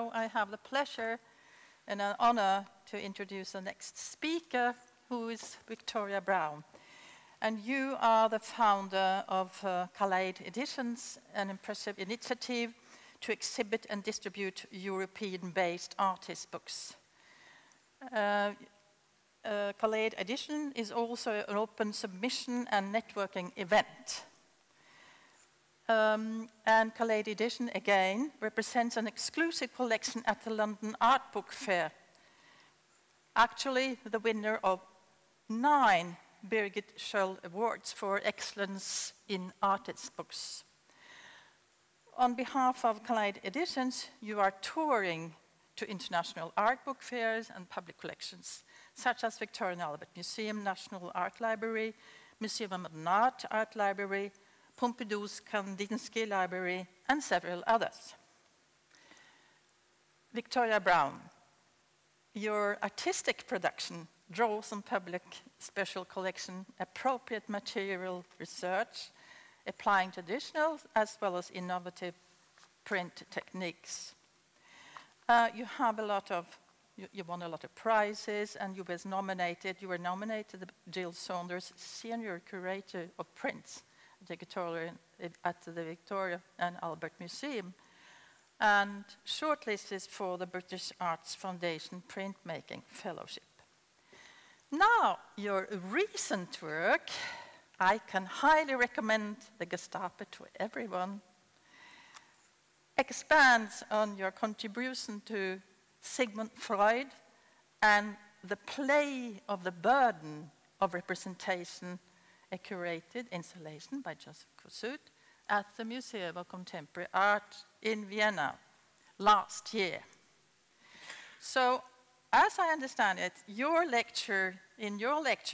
now I have the pleasure and an honor to introduce the next speaker, who is Victoria Browne. And you are the founder of Kaleid Editions, an impressive initiative to exhibit and distribute European-based artist books. Kaleid Edition is also an open submission and networking event. And Kaleid Edition, again, represents an exclusive collection at the London Art Book Fair. Actually, the winner of 9 Birgit Schöll Awards for excellence in artist books. On behalf of Kaleid Editions, you are touring to international art book fairs and public collections, such as Victoria and Albert Museum, National Art Library, Museum of Modern Art Library, Pompidou's Kandinsky Library, and several others. Victoria Browne, your artistic production draws on public special collection, appropriate material research, applying traditional as well as innovative print techniques. You have a lot of, you won a lot of prizes, and you were nominated the Jill Saunders Senior Curator of Prints at the Victoria and Albert Museum, and shortlisted for the British Arts Foundation Printmaking Fellowship. Now, your recent work, I can highly recommend the Gestapo to everyone, expands on your contribution to Sigmund Freud and the play of the burden of representation, a curated installation by Joseph Kossut at the Museum of Contemporary Art in Vienna last year. So, as I understand it, in your lecture,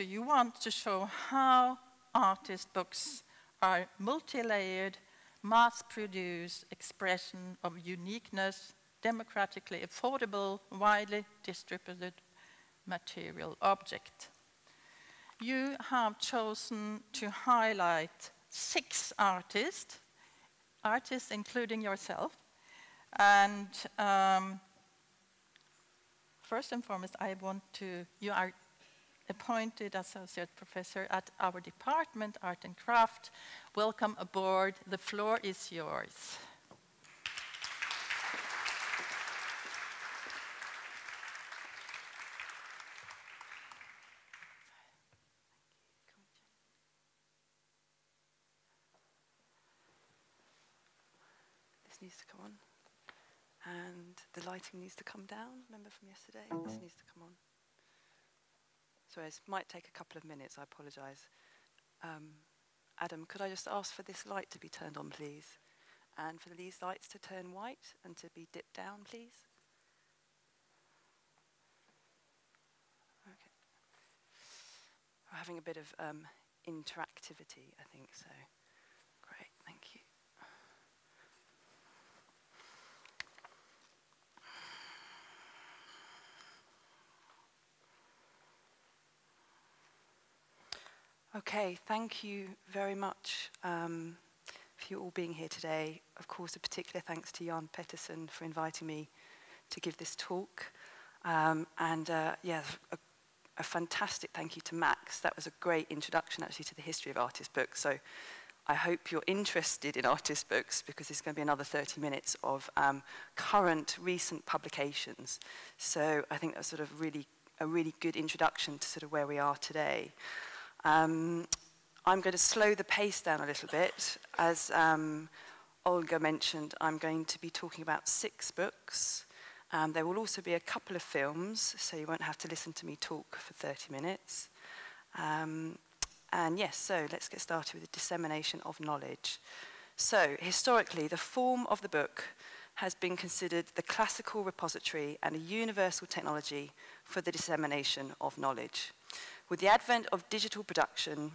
you want to show how artist books are multi-layered, mass-produced expression of uniqueness, democratically affordable, widely distributed material object. You have chosen to highlight 6 artists including yourself, and first and foremost, you are appointed associate professor at our department, Art and Craft. Welcome aboard. The floor is yours. This needs to come on. And the lighting needs to come down. Remember from yesterday? This needs to come on. Sorry, it might take a couple of minutes, I apologise. Adam, could I just ask for this light to be turned on, please? And for these lights to turn white and to be dipped down, please? Okay. We're having a bit of interactivity, I think, so great, thank you. Okay, thank you very much for you all being here today. Of course, a particular thanks to Jan Pettersson for inviting me to give this talk. Yeah, a fantastic thank you to Max. That was a great introduction, actually, to the history of artist books. So I hope you're interested in artist books, because it's going to be another 30 minutes of current, recent publications. So I think that's sort of a really good introduction to sort of where we are today. I'm going to slow the pace down a little bit. As Olga mentioned, I'm going to be talking about 6 books. There will also be a couple of films, so you won't have to listen to me talk for 30 minutes. And yes, so let's get started with the dissemination of knowledge. So, historically, the form of the book has been considered the classical repository and a universal technology for the dissemination of knowledge. With the advent of digital production,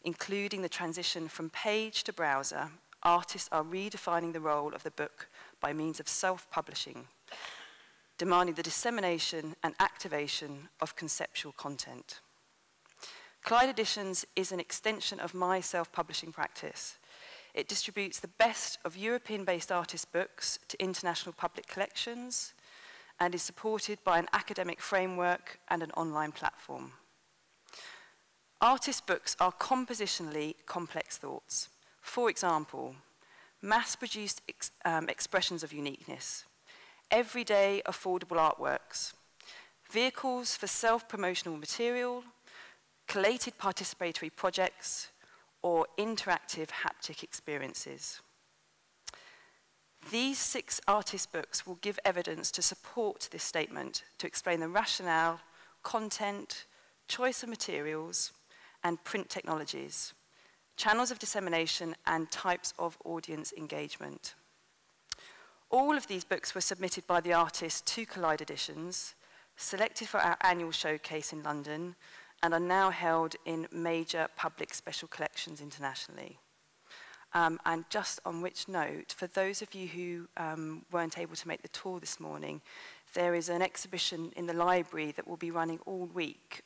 including the transition from page to browser, artists are redefining the role of the book by means of self-publishing, demanding the dissemination and activation of conceptual content. Kaleid Editions is an extension of my self-publishing practice. It distributes the best of European-based artist books to international public collections and is supported by an academic framework and an online platform. Artist books are compositionally complex thoughts. For example, mass-produced expressions of uniqueness, everyday affordable artworks, vehicles for self-promotional material, collated participatory projects, or interactive haptic experiences. These 6 artist books will give evidence to support this statement, to explain the rationale, content, choice of materials, and print technologies, channels of dissemination, and types of audience engagement. All of these books were submitted by the artist to Collide Editions, selected for our annual showcase in London, and are now held in major public special collections internationally. And just on which note, for those of you who weren't able to make the tour this morning, there is an exhibition in the library that will be running all week,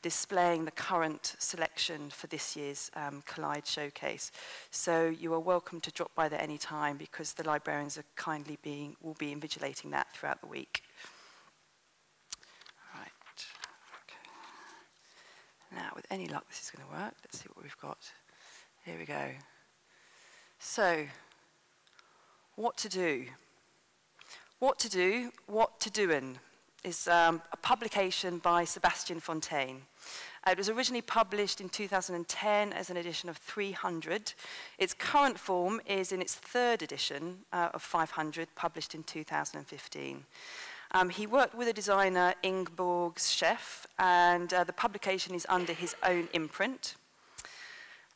displaying the current selection for this year's Collide showcase. So you are welcome to drop by there any time, because the librarians are will be invigilating that throughout the week. Right. Okay. Now, with any luck, this is going to work. Let's see what we've got. Here we go. So, what to do? What to do, what to doin' is a publication by Sebastian Fontaine. It was originally published in 2010 as an edition of 300. Its current form is in its 3rd edition of 500, published in 2015. He worked with a designer, Ingeborg Chef, and the publication is under his own imprint.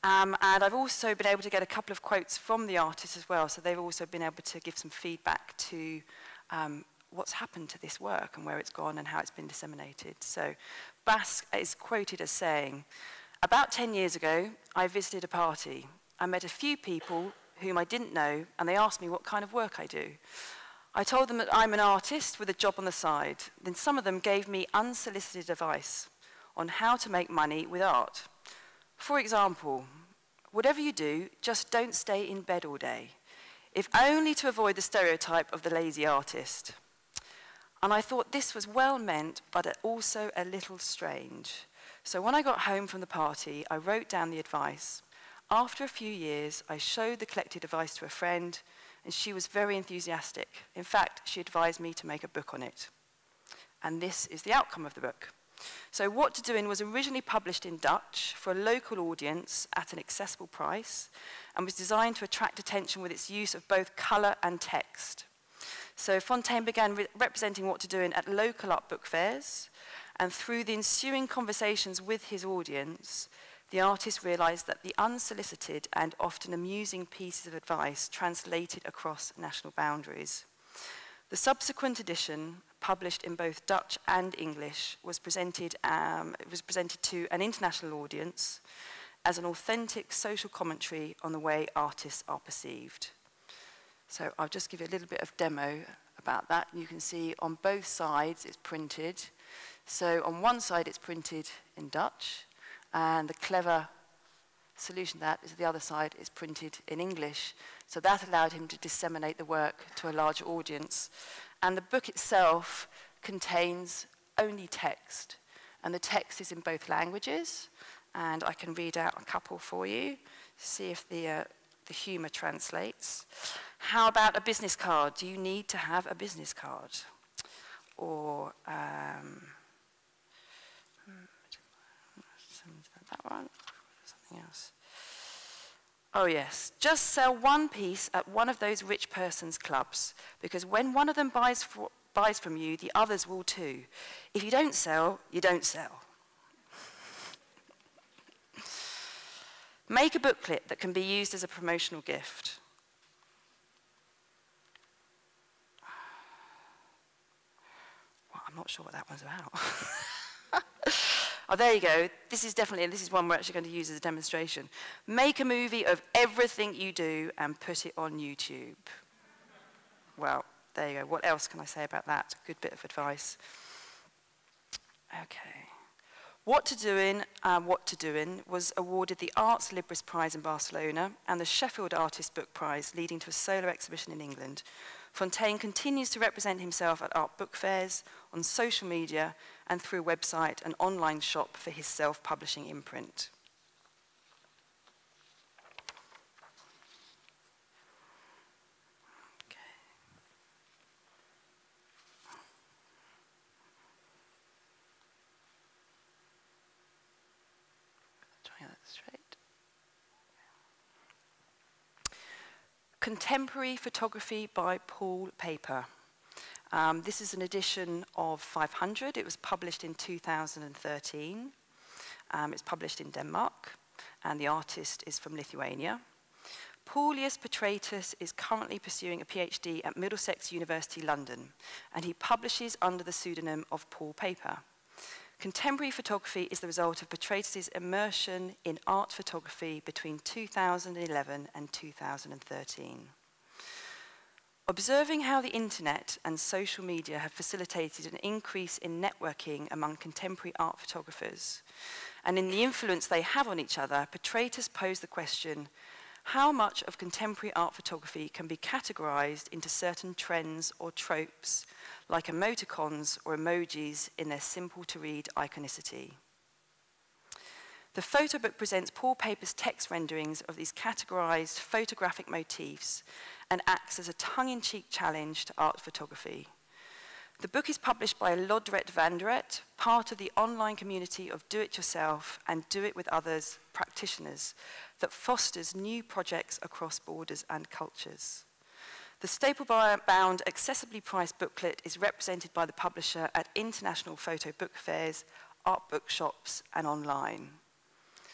And I've also been able to get a couple of quotes from the artist as well, so they've also been able to give some feedback to what's happened to this work and where it's gone and how it's been disseminated. So Basque is quoted as saying, "About 10 years ago, I visited a party. I met a few people whom I didn't know, and they asked me what kind of work I do. I told them that I'm an artist with a job on the side. Then some of them gave me unsolicited advice on how to make money with art. For example, whatever you do, just don't stay in bed all day, if only to avoid the stereotype of the lazy artist. And I thought this was well meant, but also a little strange. So when I got home from the party, I wrote down the advice. After a few years, I showed the collected advice to a friend, and she was very enthusiastic. In fact, she advised me to make a book on it. And this is the outcome of the book. So What to Doin' was originally published in Dutch for a local audience at an accessible price, and was designed to attract attention with its use of both colour and text. So Fontaine began representing What to Doin' at local art book fairs, and through the ensuing conversations with his audience, the artist realised that the unsolicited and often amusing pieces of advice translated across national boundaries. The subsequent edition, published in both Dutch and English, was presented to an international audience as an authentic social commentary on the way artists are perceived. So I'll just give you a little bit of demo about that. You can see on both sides it's printed. So on one side it's printed in Dutch, and the clever solution to that is the other side is printed in English. So that allowed him to disseminate the work to a larger audience. And the book itself contains only text, and the text is in both languages, and I can read out a couple for you, see if the humour translates. How about a business card? Do you need to have a business card? Or that one, something else. Oh yes, just sell one piece at one of those rich person's clubs, because when one of them buys from you, the others will too. If you don't sell, you don't sell. Make a booklet that can be used as a promotional gift. Well, I'm not sure what that one's about. Oh, there you go. This is one we're actually going to use as a demonstration. Make a movie of everything you do and put it on YouTube. Well, there you go. What else can I say about that? Good bit of advice. Okay. What to Doin' was awarded the Arts Libris Prize in Barcelona and the Sheffield Artist Book Prize, leading to a solo exhibition in England. Fontaine continues to represent himself at art book fairs, on social media, and through a website and online shop for his self-publishing imprint. Contemporary Photography by Paul Paper. This is an edition of 500. It was published in 2013. It's published in Denmark, and the artist is from Lithuania. Paulius Petratus is currently pursuing a PhD at Middlesex University, London, and he publishes under the pseudonym of Paul Paper. Contemporary photography is the result of Petratus' immersion in art photography between 2011 and 2013. Observing how the internet and social media have facilitated an increase in networking among contemporary art photographers, and in the influence they have on each other, Petratus posed the question, how much of contemporary art photography can be categorized into certain trends or tropes, like emoticons or emojis in their simple-to-read iconicity? The photo book presents Paul Paper's text renderings of these categorized photographic motifs and acts as a tongue-in-cheek challenge to art photography. The book is published by Lodret Vanderet, part of the online community of do-it-yourself and do-it-with-others practitioners that fosters new projects across borders and cultures. The staple-bound, accessibly priced booklet is represented by the publisher at international photo book fairs, art bookshops, and online.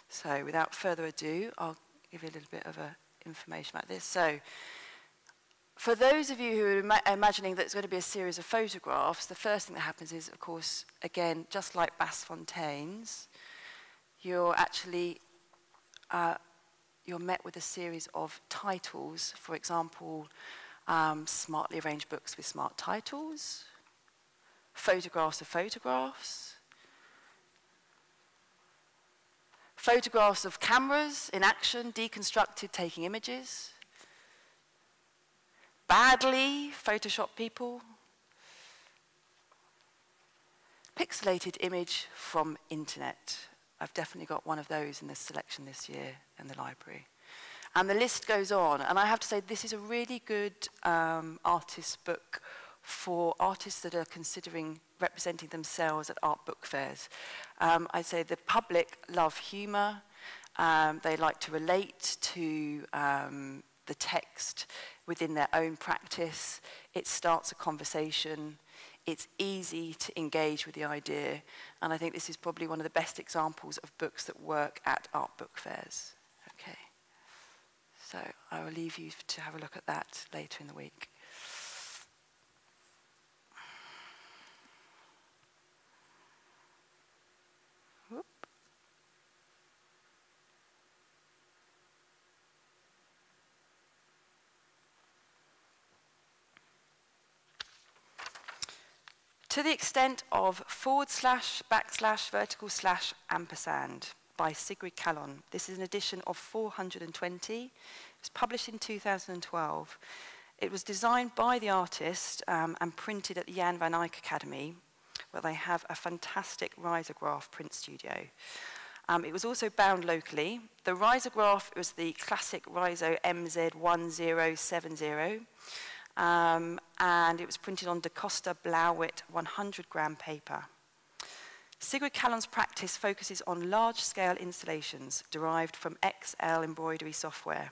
So without further ado, I'll give you a little bit of information about this. So, for those of you who are imagining that it's going to be a series of photographs, the first thing that happens is, of course, again, just like Basfontaine's, you're actually you're met with a series of titles. For example, smartly arranged books with smart titles, photographs of photographs, photographs of cameras in action, deconstructed, taking images, badly Photoshop people, pixelated image from internet. I've definitely got one of those in this selection this year in the library. And the list goes on. And I have to say, this is a really good artist book for artists that are considering representing themselves at art book fairs. I'd say the public love humor. They like to relate to the text within their own practice. It starts a conversation. It's easy to engage with the idea. And I think this is probably one of the best examples of books that work at art book fairs. Okay. So I will leave you to have a look at that later in the week. Whoop. To the extent of // by Sigrid Kallon. This is an edition of 420. It was published in 2012. It was designed by the artist and printed at the Jan van Eyck Academy, where they have a fantastic risograph print studio. It was also bound locally. The risograph was the classic Riso MZ1070. And it was printed on Da Costa Blauwit 100-gram paper. Sigrid Kallon's practice focuses on large-scale installations derived from XL embroidery software.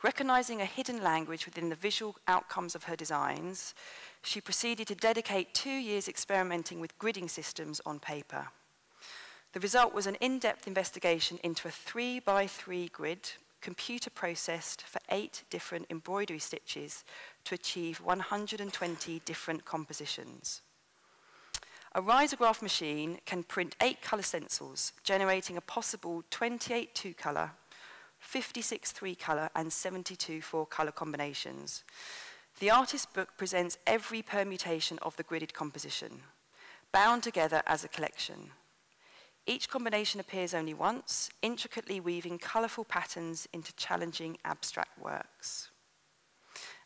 Recognizing a hidden language within the visual outcomes of her designs, she proceeded to dedicate 2 years experimenting with gridding systems on paper. The result was an in-depth investigation into a 3x3 grid, computer processed for 8 different embroidery stitches to achieve 120 different compositions. A risograph machine can print 8 color stencils, generating a possible 28 2-color, 56 3-color, and 72 4-color combinations. The artist's book presents every permutation of the gridded composition, bound together as a collection. Each combination appears only once, intricately weaving colourful patterns into challenging abstract works.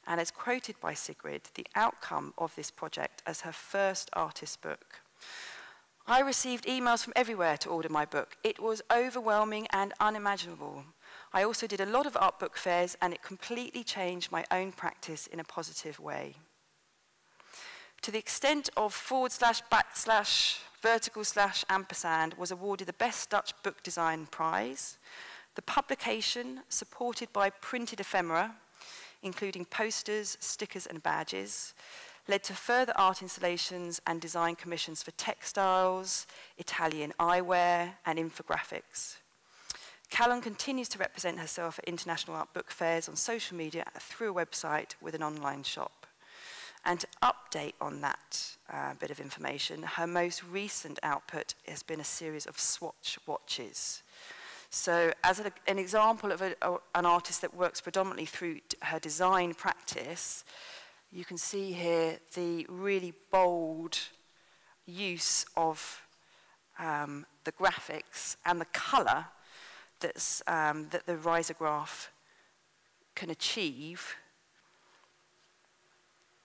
And as quoted by Sigrid, the outcome of this project as her first artist book: "I received emails from everywhere to order my book. It was overwhelming and unimaginable. I also did a lot of art book fairs, and it completely changed my own practice in a positive way." To the extent of // was awarded the Best Dutch Book Design Prize. The publication, supported by printed ephemera, including posters, stickers, and badges, led to further art installations and design commissions for textiles, Italian eyewear, and infographics. Callum continues to represent herself at international art book fairs on social media through a website with an online shop. And to update on that bit of information, her most recent output has been a series of swatch watches. So as an example of an artist that works predominantly through her design practice, you can see here the really bold use of the graphics and the colour that the risograph can achieve.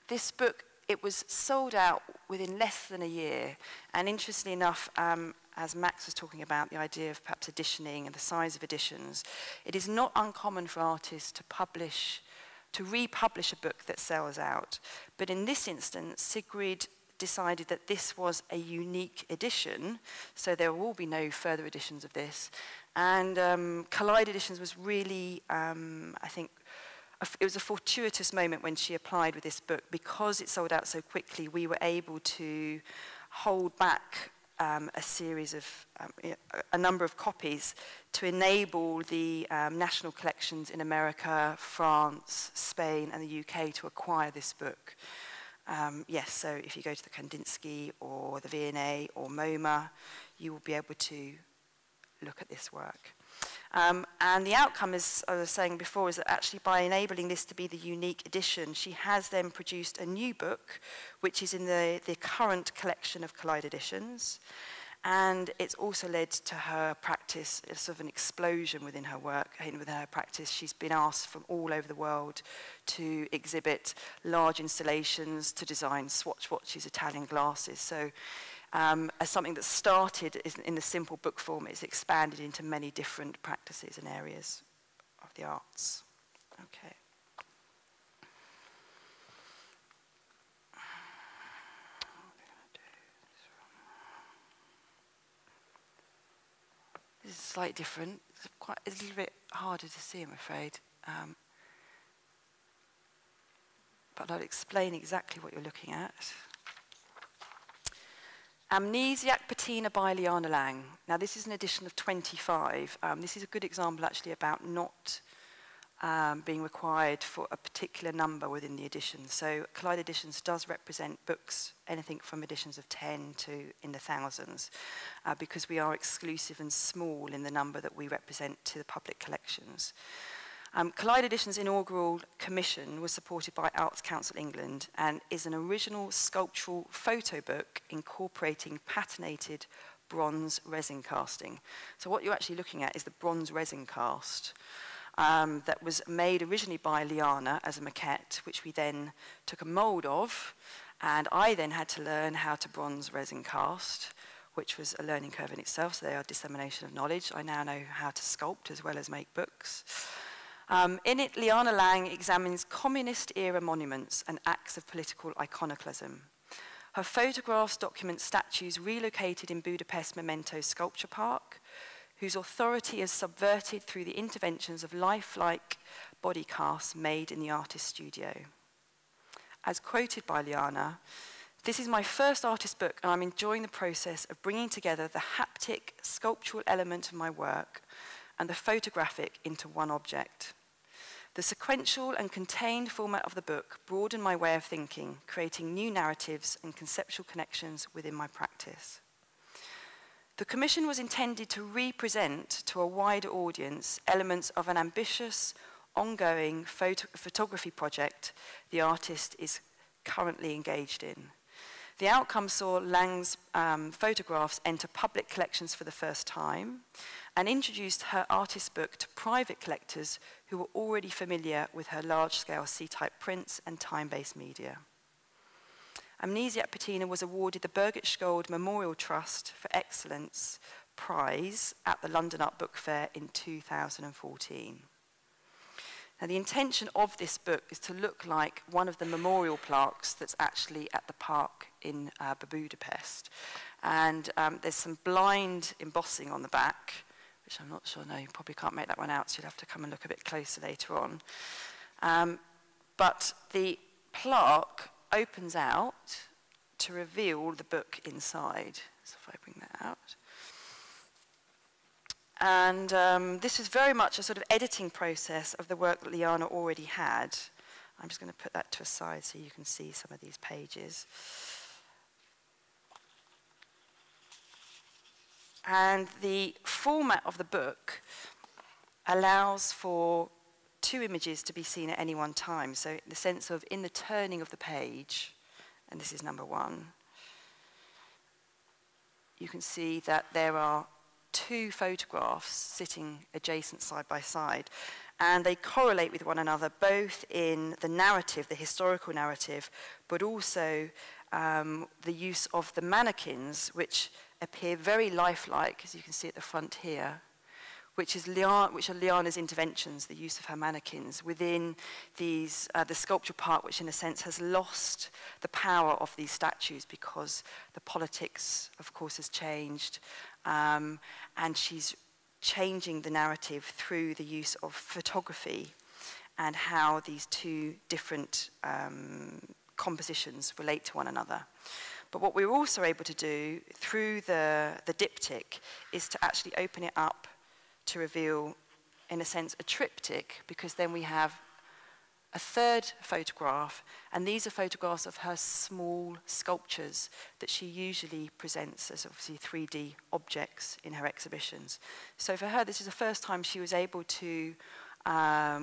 This book, it was sold out within less than a year. And interestingly enough, as Max was talking about the idea of perhaps editioning and the size of editions, it is not uncommon for artists to republish a book that sells out. But in this instance, Sigrid decided that this was a unique edition, so there will be no further editions of this. And Collide Editions was really, I think, it was a fortuitous moment when she applied with this book. Because it sold out so quickly, we were able to hold back a series of, a number of copies to enable the national collections in America, France, Spain, and the UK to acquire this book. Yes, so if you go to the Kandinsky or the V&A or MoMA, you will be able to look at this work. And the outcome, as I was saying before, is that actually by enabling this to be the unique edition, she has then produced a new book, which is in the current collection of Collide Editions. And it's also led to her practice, a sort of an explosion within her work, within her practice. She's been asked from all over the world to exhibit large installations, to design swatch watches, Italian glasses. So as something that started in the simple book form, it's expanded into many different practices and areas of the arts. Okay. This is slightly different. It's a little bit harder to see, I'm afraid. But I'll explain exactly what you're looking at. Amnesiac Patina by Liana Lang. Now, this is an edition of 25. This is a good example, actually, about not being required for a particular number within the edition. So Collide Editions does represent books, anything from editions of 10 to in the thousands, because we are exclusive and small in the number that we represent to the public collections. Collide Editions' inaugural commission was supported by Arts Council England and is an original sculptural photo book incorporating patinated bronze resin casting. So what you're actually looking at is the bronze resin cast that was made originally by Liana as a maquette, which we then took a mould of, and I then had to learn how to bronze resin cast, which was a learning curve in itself, so they are dissemination of knowledge. I now know how to sculpt as well as make books. In it, Liana Lang examines communist-era monuments and acts of political iconoclasm. Her photographs document statues relocated in Budapest Memento Sculpture Park, whose authority is subverted through the interventions of lifelike body casts made in the artist's studio. As quoted by Liana, "This is my first artist book, and I'm enjoying the process of bringing together the haptic, sculptural element of my work and the photographic into one object. The sequential and contained format of the book broadened my way of thinking, creating new narratives and conceptual connections within my practice." The commission was intended to represent to a wider audience elements of an ambitious, ongoing photography project the artist is currently engaged in. The outcome saw Lang's photographs enter public collections for the first time and introduced her artist book to private collectors who were already familiar with her large-scale C-type prints and time-based media. Amnesiac Patina was awarded the Birgit Sköld Memorial Trust for Excellence Prize at the London Art Book Fair in 2014. Now, the intention of this book is to look like one of the memorial plaques that's actually at the park in Budapest. And there's some blind embossing on the back, which I'm not sure, no, you probably can't make that one out, so you'll have to come and look a bit closer later on. But the plaque opens out to reveal the book inside. So if I bring that out. And this is very much a sort of editing process of the work that Liana already had. I'm just going to put that to a side so you can see some of these pages. And the format of the book allows for 2 images to be seen at any one time. So in the sense of in the turning of the page, and this is number 1, you can see that there are 2 photographs sitting adjacent side by side, and they correlate with one another both in the narrative, the historical narrative, but also the use of the mannequins, which appear very lifelike, as you can see at the front here, which are Liana's interventions, the use of her mannequins within these, the sculpture part, which in a sense has lost the power of these statues because the politics, of course, has changed, and she's changing the narrative through the use of photography and how these 2 different compositions relate to one another. But what we're also able to do through the diptych is to actually open it up to reveal, in a sense, a triptych, because then we have a 3rd photograph, and these are photographs of her small sculptures that she usually presents as obviously 3D objects in her exhibitions. So for her, this is the first time she was able to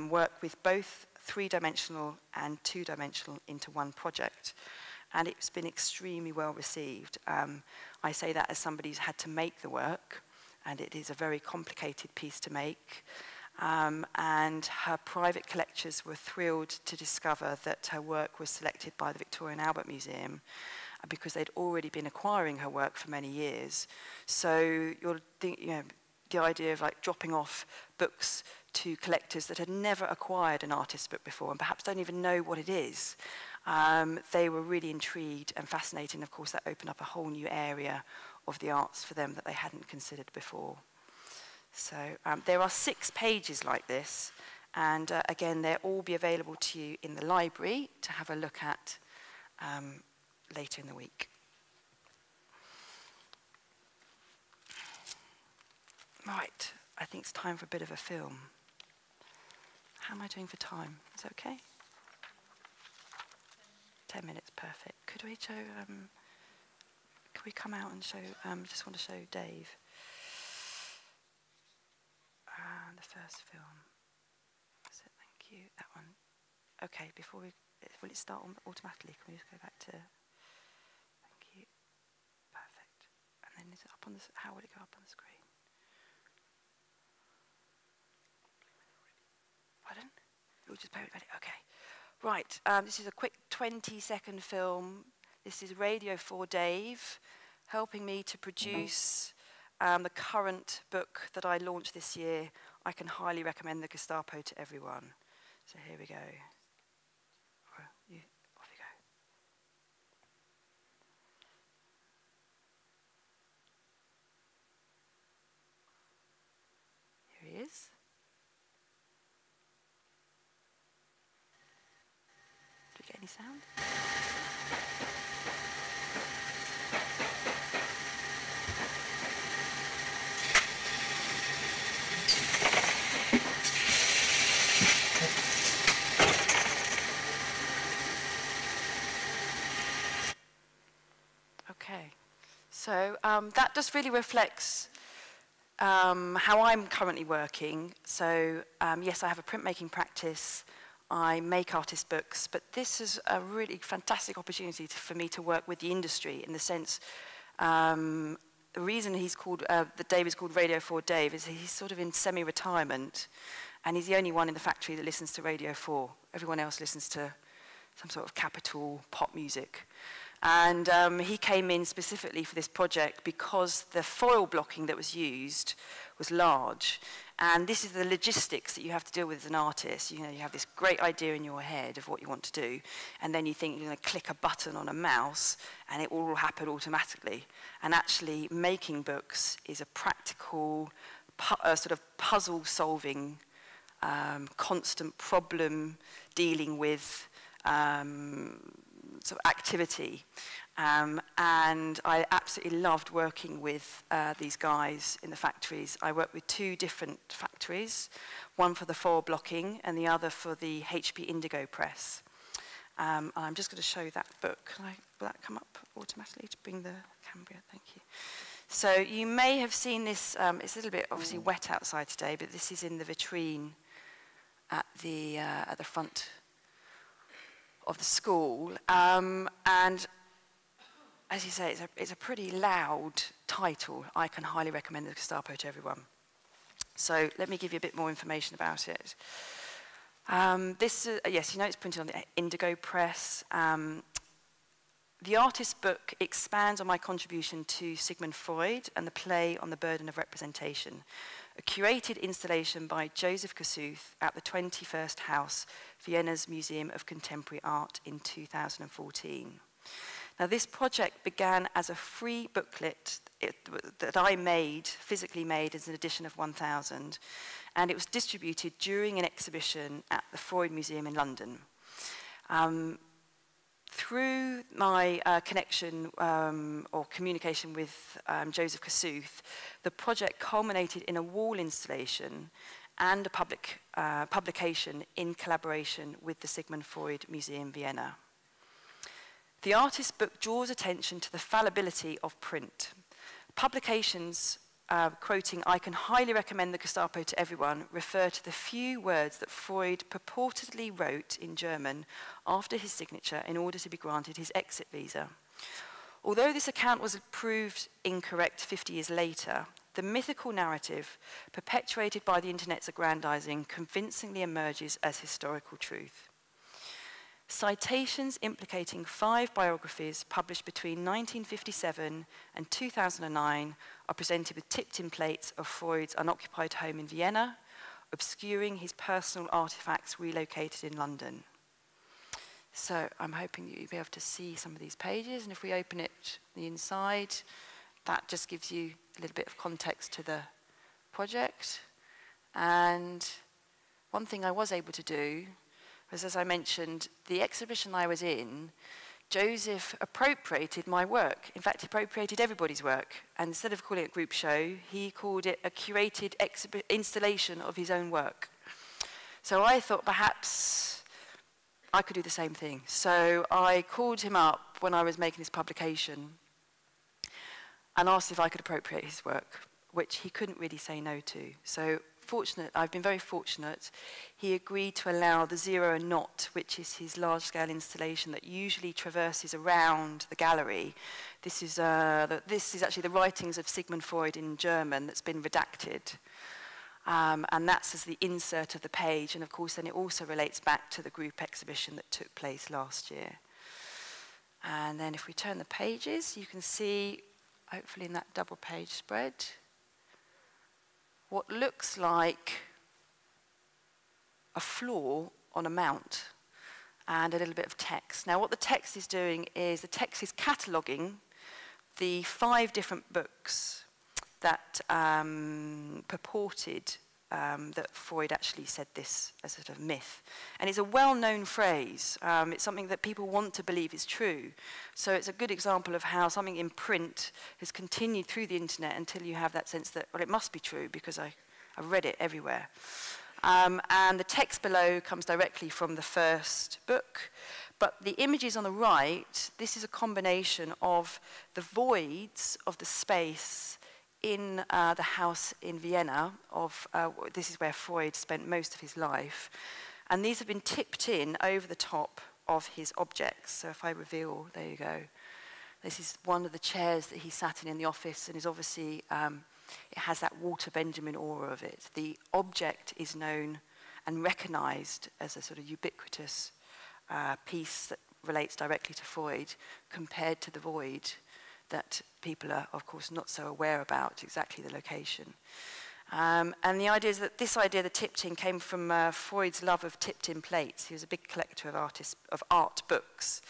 work with both 3-dimensional and 2-dimensional into one project. And it's been extremely well received. I say that as somebody who's had to make the work, and it is a very complicated piece to make. And her private collectors were thrilled to discover that her work was selected by the Victoria and Albert Museum because they'd already been acquiring her work for many years. So the idea of like dropping off books to collectors that had never acquired an artist's book before and perhaps don't even know what it is, they were really intrigued and fascinated. And of course, that opened up a whole new area of the arts for them that they hadn't considered before. So there are 6 pages like this, and again, they'll all be available to you in the library to have a look at later in the week. Right, I think it's time for a bit of a film. How am I doing for time? Is that okay? 10 minutes, perfect. Could we show, could we come out and show, just want to show Dave. The first film. That's it, thank you. That one. Okay, before we, will it start automatically? Can we just go back to, thank you. Perfect. And then is it up on the, how will it go up on the screen? Pardon? We'll just play it ready, okay. Right, this is a quick 20-second film. This is Radio for Dave, helping me to produce the current book that I launched this year. I can highly recommend The Gestapo to everyone. So here we go. Off you go. Here he is. Do we get any sound? Okay, so that just really reflects how I'm currently working. So yes, I have a printmaking practice. I make artist books, but this is a really fantastic opportunity for me to work with the industry in the sense, the reason he's called, that Dave is called Radio 4 Dave is he's sort of in semi-retirement, and he's the only one in the factory that listens to Radio 4. Everyone else listens to some sort of capital pop music. And he came in specifically for this project because the foil blocking that was used was large. And this is the logistics that you have to deal with as an artist. You know, you have this great idea in your head of what you want to do, and then you think you're going to click a button on a mouse, and it will all happen automatically. And actually, making books is a practical, sort of puzzle-solving, constant problem dealing with sort of activity. And I absolutely loved working with these guys in the factories. I worked with 2 different factories, one for the foil blocking and the other for the HP Indigo press. And I'm just going to show that book. Will that come up automatically to bring the Cambria? Thank you. So you may have seen this, it's a little bit obviously wet outside today, but this is in the vitrine at the front of the school. And as you say, it's a pretty loud title. I can highly recommend the Gestapo to everyone. So let me give you a bit more information about it. This, yes, you know it's printed on the Indigo press. The artist's book expands on my contribution to Sigmund Freud and the play on the burden of representation, a curated installation by Joseph Kossuth at the 21st House, Vienna's Museum of Contemporary Art in 2014. Now, this project began as a free booklet that I made, physically made as an edition of 1000, and it was distributed during an exhibition at the Freud Museum in London. Through my connection or communication with Joseph Kossuth, the project culminated in a wall installation and a publication in collaboration with the Sigmund Freud Museum, Vienna. The artist's book draws attention to the fallibility of print. Publications quoting, "I can highly recommend the Gestapo to everyone," refer to the few words that Freud purportedly wrote in German after his signature in order to be granted his exit visa. Although this account was proved incorrect 50 years later, the mythical narrative perpetuated by the internet's aggrandizing convincingly emerges as historical truth. Citations implicating 5 biographies published between 1957 and 2009 are presented with tipped-in plates of Freud's unoccupied home in Vienna, obscuring his personal artifacts relocated in London. So I'm hoping you'll be able to see some of these pages, and if we open it on the inside, that just gives you a little bit of context to the project. And one thing I was able to do was, as I mentioned, the exhibition I was in, Joseph appropriated my work. In fact, he appropriated everybody's work. And instead of calling it a group show, he called it a curated installation of his own work. So I thought perhaps I could do the same thing. So I called him up when I was making this publication and asked if I could appropriate his work, which he couldn't really say no to. So I've been very fortunate. He agreed to allow the 0 and Not, which is his large-scale installation that usually traverses around the gallery. This is actually the writings of Sigmund Freud in German that's been redacted. And that's as the insert of the page. And of course, then it also relates back to the group exhibition that took place last year. And then if we turn the pages, you can see, hopefully in that double page spread, what looks like a floor on a mount and a little bit of text. Now, what the text is doing is the text is cataloguing the 5 different books that purported that Freud actually said this as a sort of myth. And it's a well-known phrase. It's something that people want to believe is true. So it's a good example of how something in print has continued through the internet until you have that sense that, well, it must be true because I've read it everywhere. And the text below comes directly from the first book. But the images on the right, this is a combination of the voids of the space in the house in Vienna. This is where Freud spent most of his life. And these have been tipped in over the top of his objects. So if I reveal, there you go. This is one of the chairs that he sat in the office, and is obviously, it has that Walter Benjamin aura of it. The object is known and recognized as a sort of ubiquitous piece that relates directly to Freud, compared to the void that people are, of course, not so aware about exactly the location. And the idea is that this idea, the tipped-in, came from Freud's love of tipped-in plates. He was a big collector of art books,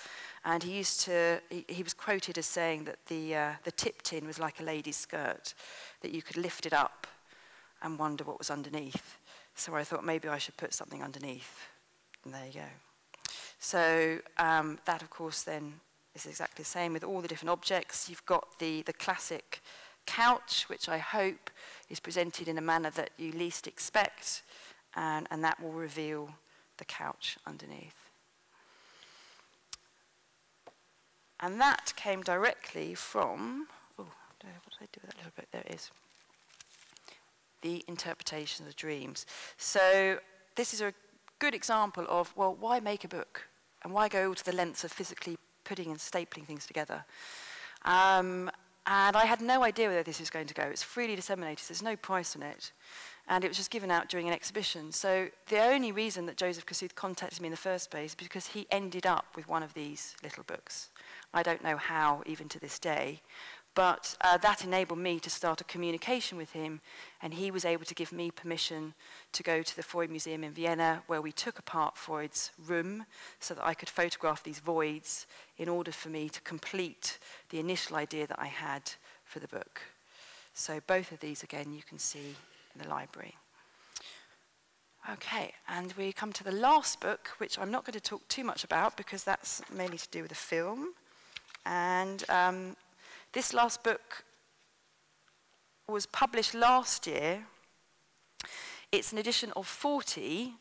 and he was quoted as saying that the tipped-in was like a lady's skirt, that you could lift it up and wonder what was underneath. So I thought maybe I should put something underneath, and there you go. So that, of course, then is exactly the same with all the different objects. You've got the classic couch, which I hope is presented in a manner that you least expect, and that will reveal the couch underneath. And that came directly from, what did I do with that little bit? There it is. The interpretation of the dreams. So this is a good example of, well, why make a book? And why go to the lengths of physically putting and stapling things together? And I had no idea where this was going to go. It's freely disseminated. There's no price on it. And it was just given out during an exhibition. So the only reason that Joseph Kossuth contacted me in the first place is because he ended up with one of these little books. I don't know how, even to this day. But that enabled me to start a communication with him, and he was able to give me permission to go to the Freud Museum in Vienna, where we took apart Freud's room so that I could photograph these voids in order for me to complete the initial idea that I had for the book. So both of these, again, you can see in the library. Okay, and we come to the last book, which I'm not going to talk too much about because that's mainly to do with the film. And this last book was published last year. It's an edition of 40,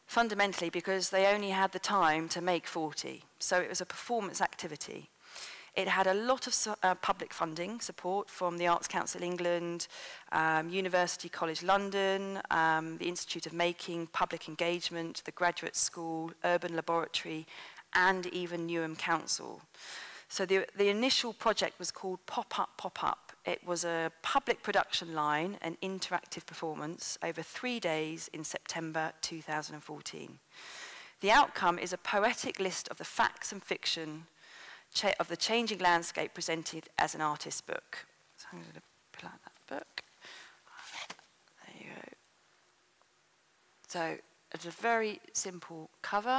fundamentally because they only had the time to make 40. So it was a performance activity. It had a lot of public funding support from the Arts Council England, University College London, the Institute of Making, Public Engagement, the Graduate School, Urban Laboratory, and even Newham Council. So the initial project was called Pop Up, Pop Up. It was a public production line, an interactive performance over 3 days in September 2014. The outcome is a poetic list of the facts and fiction of the changing landscape presented as an artist's book. So I'm going to pull out that book. There you go. So it's a very simple cover.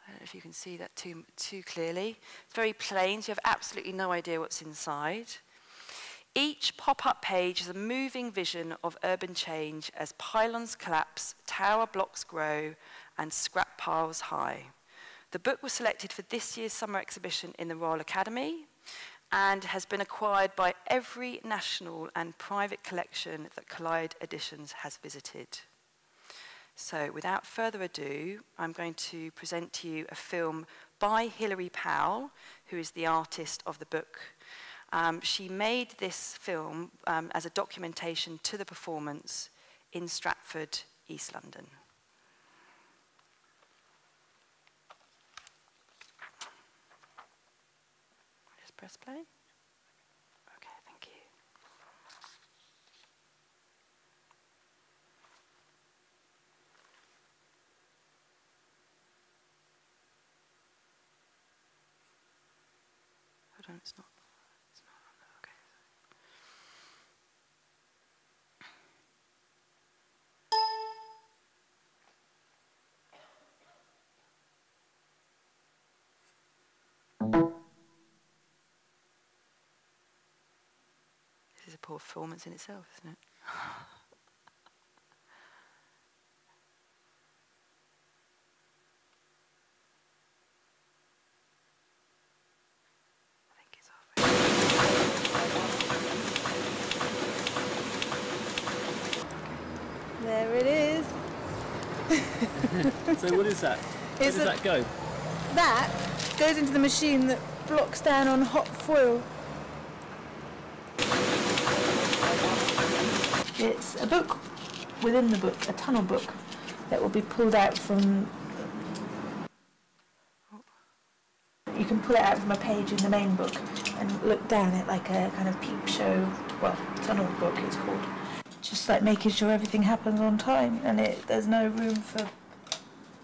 I don't know if you can see that too clearly. It's very plain, so you have absolutely no idea what's inside. Each pop-up page is a moving vision of urban change as pylons collapse, tower blocks grow, and scrap piles high. The book was selected for this year's summer exhibition in the Royal Academy and has been acquired by every national and private collection that Collide Editions has visited. So without further ado, I'm going to present to you a film by Hilary Powell, who is the artist of the book. She made this film as a documentation to the performance in Stratford, East London. Just press play. Okay, thank you. Hold on, it's not on there, okay. This is a poor performance in itself, isn't it? There it is. So what is that? Where does that go? That goes into the machine that blocks down on hot foil. It's a book within the book, a tunnel book, that will be pulled out from... You can pull it out from a page in the main book and look down it like a kind of peep show, well, tunnel book it's called. Just like making sure everything happens on time, and there's no room for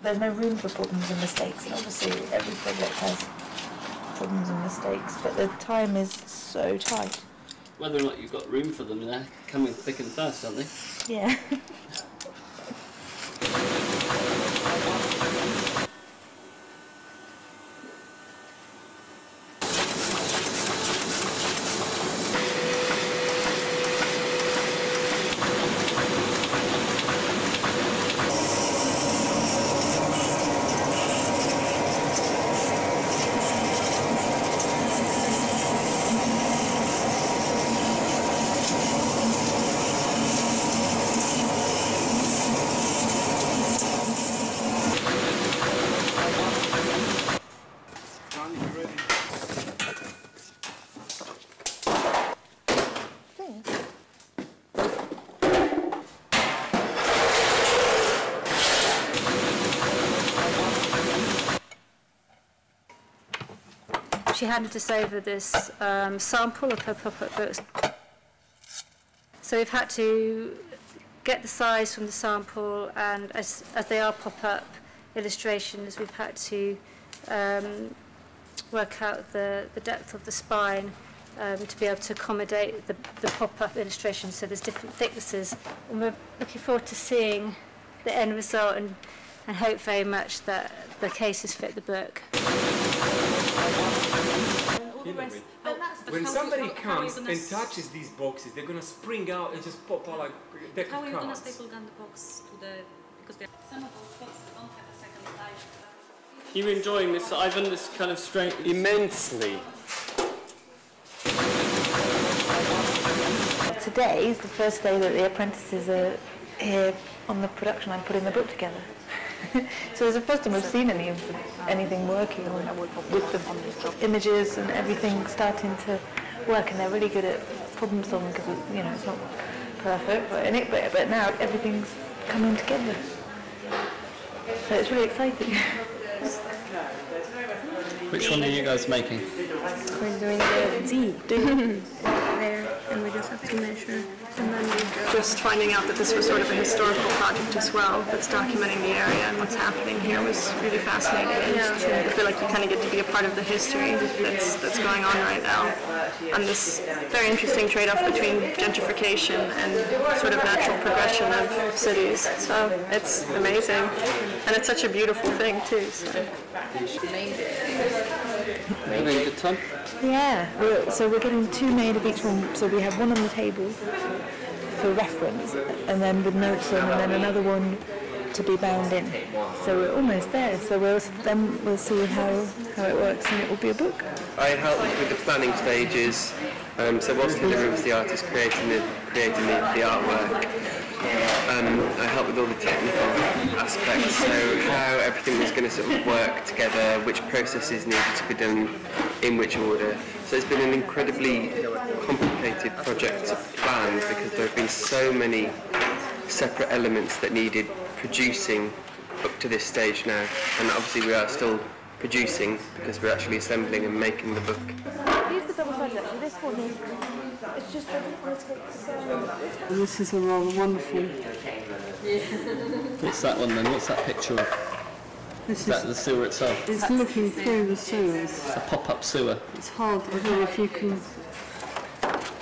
problems and mistakes. And obviously every project has problems and mistakes, but the time is so tight. Whether or not you've got room for them, they're coming thick and fast, aren't they? Yeah. She handed us over this sample of her pop-up books. So we've had to get the size from the sample, and as they are pop-up illustrations, we've had to work out the depth of the spine to be able to accommodate the pop-up illustrations. So there's different thicknesses, and we're looking forward to seeing the end result and hope very much that the cases fit the book. When somebody comes and touches these boxes, they're going to spring out and just pop out like a deck of cards. How are you going to staple gun the box to the... Because some of those boxes don't have a second life. You enjoying this, Ivan, this kind of straight... Immensely. Today is the first day that the apprentices are here on the production line putting the book together. So it's the first time we've seen anything working with the images and everything starting to work, and they're really good at problem solving because it's not perfect, but now everything's coming together. So it's really exciting. Which one are you guys making? We're doing the D there, and we just have to measure, and then we go. Just finding out that this was sort of a historical project as well, that's documenting the area and what's happening here was really fascinating. Yeah. I feel like you kind of get to be a part of the history that's going on right now, and this very interesting trade-off between gentrification and sort of natural progression of cities. So it's amazing, and it's such a beautiful thing too. So. Having a good time? Yeah, so we're getting 2 made of each one. So we have one on the table for reference, and then with notes on, and then another one to be bound in. So we're almost there. So we'll see how it works, and it will be a book. I helped with the planning stages. So whilst Hilary was the artist creating the artwork, I helped with all the technical aspects, so how everything was going to sort of work together, which processes needed to be done in which order. So it's been an incredibly complicated project to plan because there have been so many separate elements that needed producing up to this stage now, and obviously we are still producing because we're actually assembling and making the book. Here's the double-sided. This one is... It's just This is a rather wonderful... What's that one then? What's that picture of? Is that the sewer itself? It's looking through the sewers. It's a pop-up sewer. It's hard, I don't know if you can...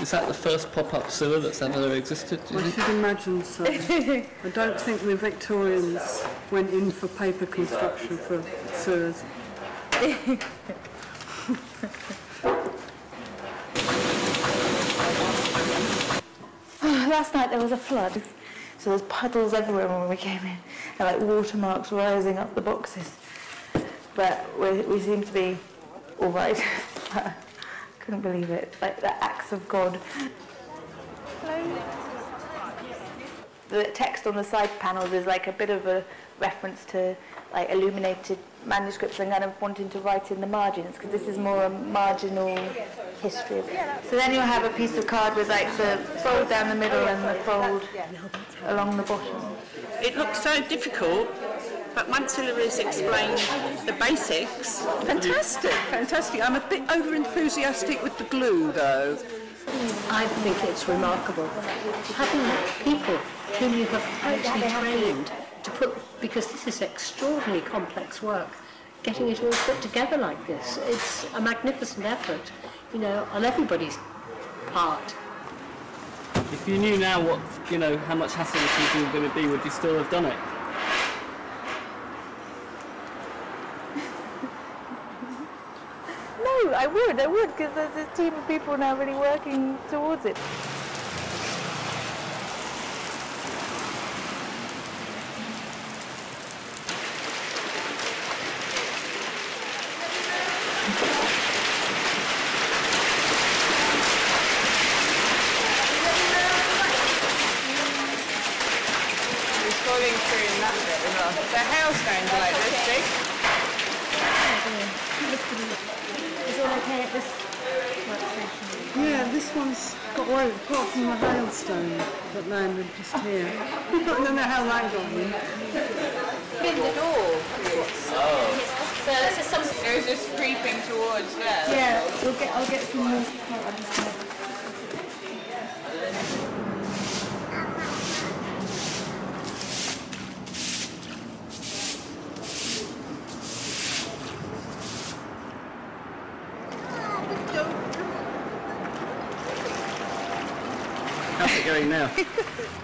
Is that the first pop-up sewer that's ever existed? I should imagine so. I don't think the Victorians went in for paper construction for sewers. Last night there was a flood, so there's puddles everywhere when we came in, and like watermarks rising up the boxes. But we seem to be all right. Couldn't believe it, like the acts of God. Hello. The text on the side panels is like a bit of a reference to like illuminated manuscripts and kind of wanting to write in the margins, because this is more a marginal history of it. So then you'll have a piece of card with like the fold down the middle and the fold along the bottom. it looks so difficult, but once Hillary's explained the basics, fantastic, fantastic. I'm a bit over-enthusiastic with the glue, though. I think it's remarkable. Having people whom you have actually trained to put, because this is extraordinarily complex work, getting it all put together like this, it's a magnificent effort, you know, on everybody's part. If you knew now what, you know, how much hassle this was going to be, would you still have done it? No, I would, because there's a team of people now really working towards it. The hailstones are like this big. Is it okay at this workstation? Yeah, this one's got away apart from the hailstone that landed just here. I don't know how that got in. In the door. Oh. So this is something. It was just creeping towards there. Yeah, I'll get some more. How's it going now?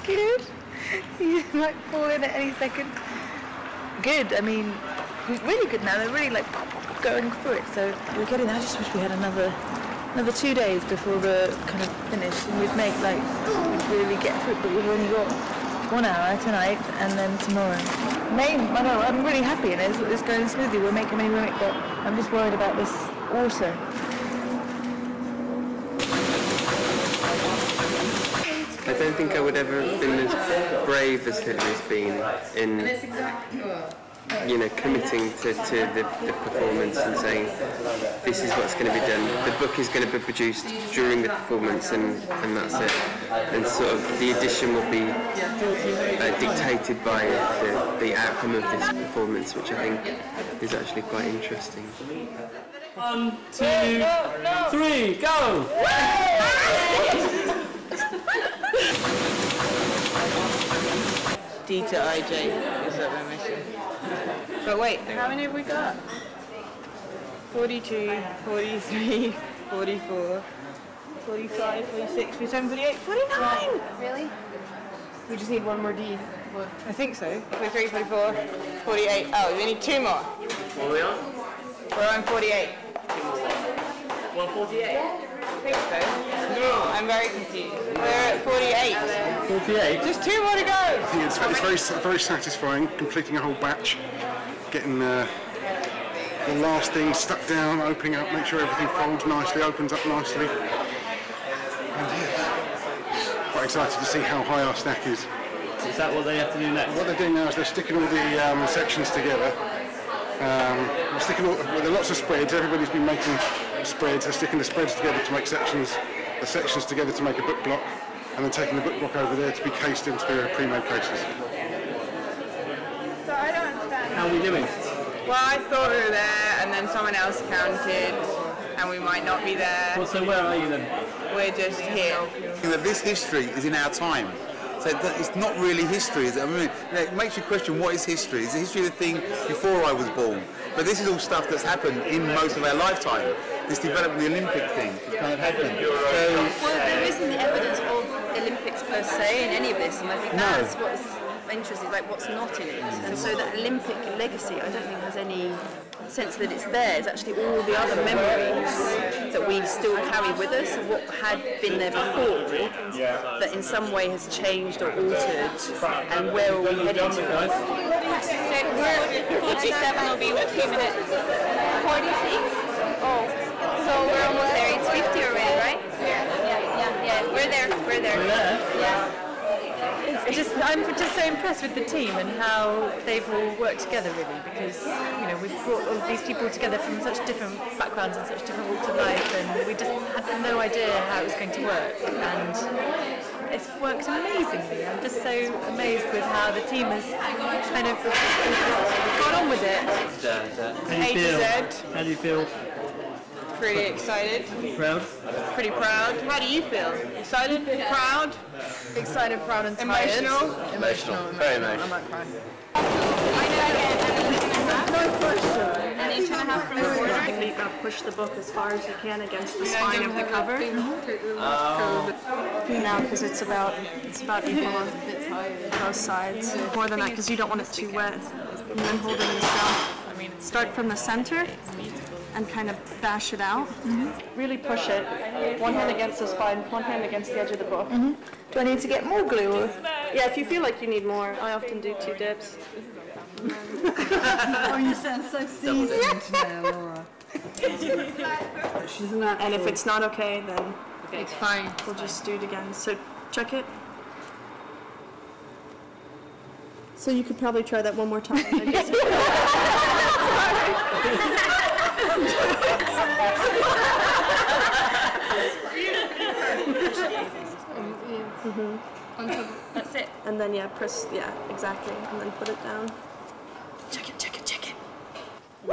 Good. You might fall in at any second. Good. I mean, really good now. They're really like going through it. So we're getting. I just wish we had another 2 days before we're kind of finished, and we'd make like we'd really get through it. But we've only got 1 hour tonight, and then tomorrow. I know. I'm really happy, and it's going smoothly. We're making many work, but I'm just worried about this water. I don't think I would ever have been as brave as Hillary's been in, you know, committing to the performance and saying this is what's going to be done. The book is going to be produced during the performance, and that's it. And sort of the edition will be dictated by the outcome of this performance, which I think is actually quite interesting. 1, 2, 3, go! D to IJ is what we're missing. But wait, how many have we got? 42, 43, 44, 45, 46, 47, 48, 49! Really? We just need one more D. I think so. 43, 44, 48. Oh, we need 2 more. What are we on? We're on 48. 148? I think so. No. I'm very confused. We're at 48. 48? Just 2 more to go! I think it's very satisfying, completing a whole batch, getting the last thing stuck down, opening up, make sure everything folds nicely, opens up nicely. And yeah, quite excited to see how high our stack is. Is that what they have to do next? What they're doing now is they're sticking all the sections together. There are lots of spreads. Everybody's been making spreads. They're sticking the spreads together to make sections, the sections together to make a book block, and then taking the book block over there to be cased into the pre-made cases. So I don't understand. How are we doing? Well, I thought we were there, and then someone else counted, and we might not be there. Well, so where are you then? We're just here. That this history is in our time. So it's not really history, is it? I mean, it makes you question what is history. Is the history the thing before I was born? But this is all stuff that's happened in most of our lifetime. This development, the Olympic thing, it's kind of happened. Well, there isn't the evidence of Olympics per se in any of this, and I think that's what's interesting, like what's not in it. And so that Olympic legacy, I don't think has any sense that it's there. It's actually all the other memories that we still carry with us of what had been there before, that in some way has changed or altered, and where are we heading to? So 47 will be what, 2 minutes? 46? Oh, so we're almost there. It's 50 already, right? Yeah. We're there. Yeah. I'm just so impressed with the team and how they've all worked together, really, because we've brought all of these people together from such different backgrounds and such different walks of life, and we just had no idea how it was going to work. And it's worked amazingly. I'm just so amazed with how the team has kind of got on with it. How do you feel? How do you feel? Pretty excited. Proud? Pretty proud. How do you feel? Excited? Proud? Excited, proud and tired. Emotional? Very emotional. I might cry. An inch and a half from the border. Technically, push the book as far as you can against the spine of the cover. Now, because it's about equal on both sides. More than that, because you don't want it too wet. And then holding this down. Start from the center and kind of bash it out. Really push it. One hand against the spine, one hand against the edge of the book. Do I need to get more glue? Or? Yeah, if you feel like you need more, I often do 2 dips. Oh, you sound so seasoned now, Laura. She's not. And if it's not okay, then it's fine. We'll just do it again. So check it. So you could probably try that one more time. That's it. And then press, exactly. And then put it down. Check it, check it, check it. Oh!